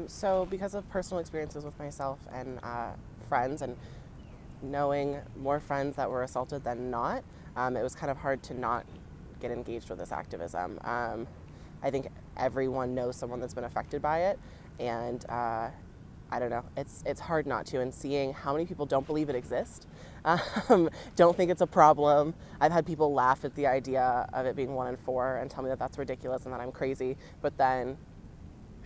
So because of personal experiences with myself and friends, and knowing more friends that were assaulted than not, it was kind of hard to not get engaged with this activism. I think everyone knows someone that's been affected by it, and I don't know, it's hard not to. And seeing how many people don't believe it exists, don't think it's a problem. I've had people laugh at the idea of it being 1 in 4 and tell me that that's ridiculous and that I'm crazy, but then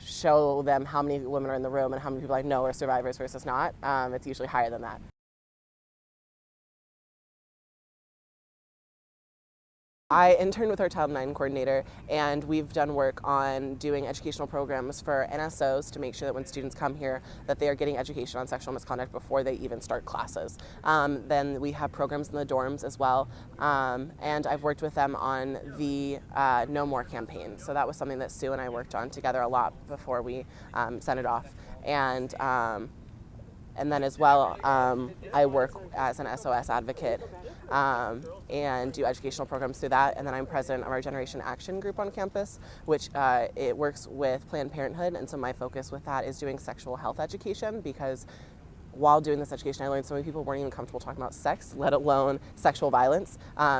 show them how many women are in the room and how many people I know are survivors versus not. It's usually higher than that. I interned with our Title IX coordinator, and we've done work on doing educational programs for NSOs to make sure that when students come here that they are getting education on sexual misconduct before they even start classes. Then we have programs in the dorms as well, and I've worked with them on the No More campaign. So that was something that Sue and I worked on together a lot before we sent it off. And then as well, I work as an SOS advocate and do educational programs through that. And then I'm president of our Generation Action group on campus, which it works with Planned Parenthood. And so my focus with that is doing sexual health education, because while doing this education, I learned so many people weren't even comfortable talking about sex, let alone sexual violence.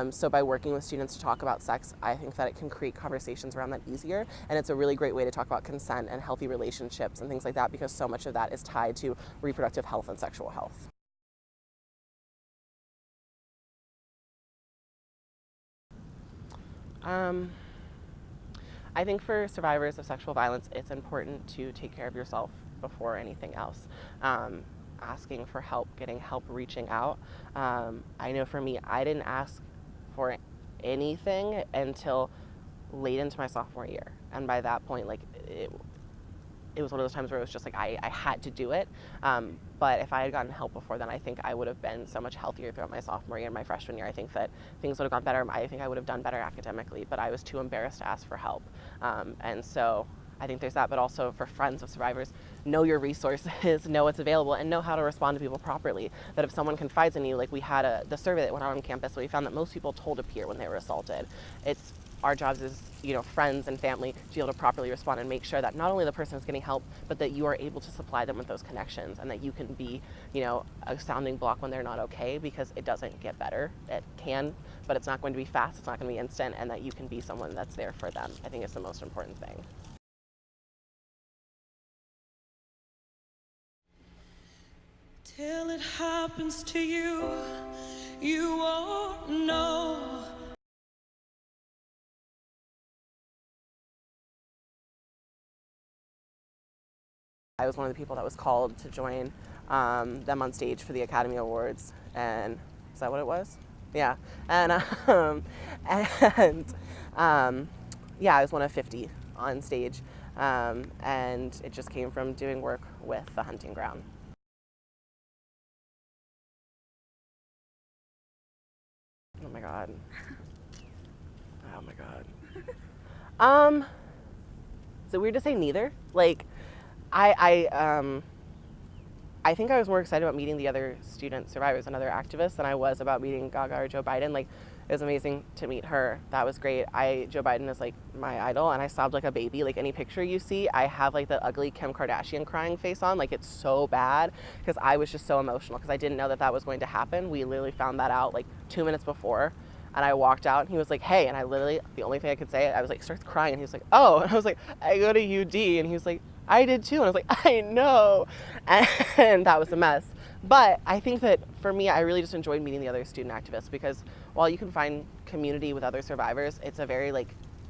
So by working with students to talk about sex, I think that it can create conversations around that easier. And it's a really great way to talk about consent and healthy relationships and things like that, because so much of that is tied to reproductive health and sexual health. I think for survivors of sexual violence, it's important to take care of yourself before anything else. Asking for help, getting help, reaching out. I know for me, I didn't ask for anything until late into my sophomore year. And by that point, it was one of those times where it was just like I had to do it. But if I had gotten help before then, I think I would have been so much healthier throughout my sophomore year and my freshman year. I think that things would have gone better. I think I would have done better academically, but I was too embarrassed to ask for help. And so I think there's that, but also for friends of survivors, know your resources, know what's available, and know how to respond to people properly. That if someone confides in you, like we had the survey that went out on campus, we found that most people told a peer when they were assaulted. It's our jobs as friends and family to be able to properly respond and make sure that not only the person is getting help, but that you are able to supply them with those connections, and that you can be, a sounding block when they're not okay, because it doesn't get better. It can, but it's not going to be fast. It's not going to be instant, and that you can be someone that's there for them. I think it's the most important thing. Till it happens to you, you won't know. I was one of the people that was called to join them on stage for the Academy Awards, and is that what it was? Yeah, and yeah, I was one of 50 on stage, and it just came from doing work with the hunting ground. Oh my God. Oh my God. Is it weird to say neither? Like, I think I was more excited about meeting the other student survivors and other activists than I was about meeting Gaga or Joe Biden. Like, it was amazing to meet her. That was great. Joe Biden is like my idol, and I sobbed like a baby. Like, any picture you see, I have like the ugly Kim Kardashian crying face on. Like, it's so bad, because I was just so emotional, because I didn't know that that was going to happen. We literally found that out like 2 minutes before. And I walked out, and he was like, hey, and I literally, the only thing I could say, I was like, starts crying, and he was like, oh, and I was like, I go to UD, and he was like, I did too, and I was like, I know, and that was a mess. But I think that for me, I really just enjoyed meeting the other student activists, because while you can find community with other survivors, it's a very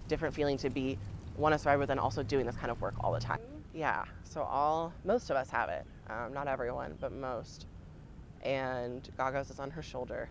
different feeling to be a survivor than also doing this kind of work all the time. Yeah, so most of us have it, not everyone, but most, and Gaga's is on her shoulder.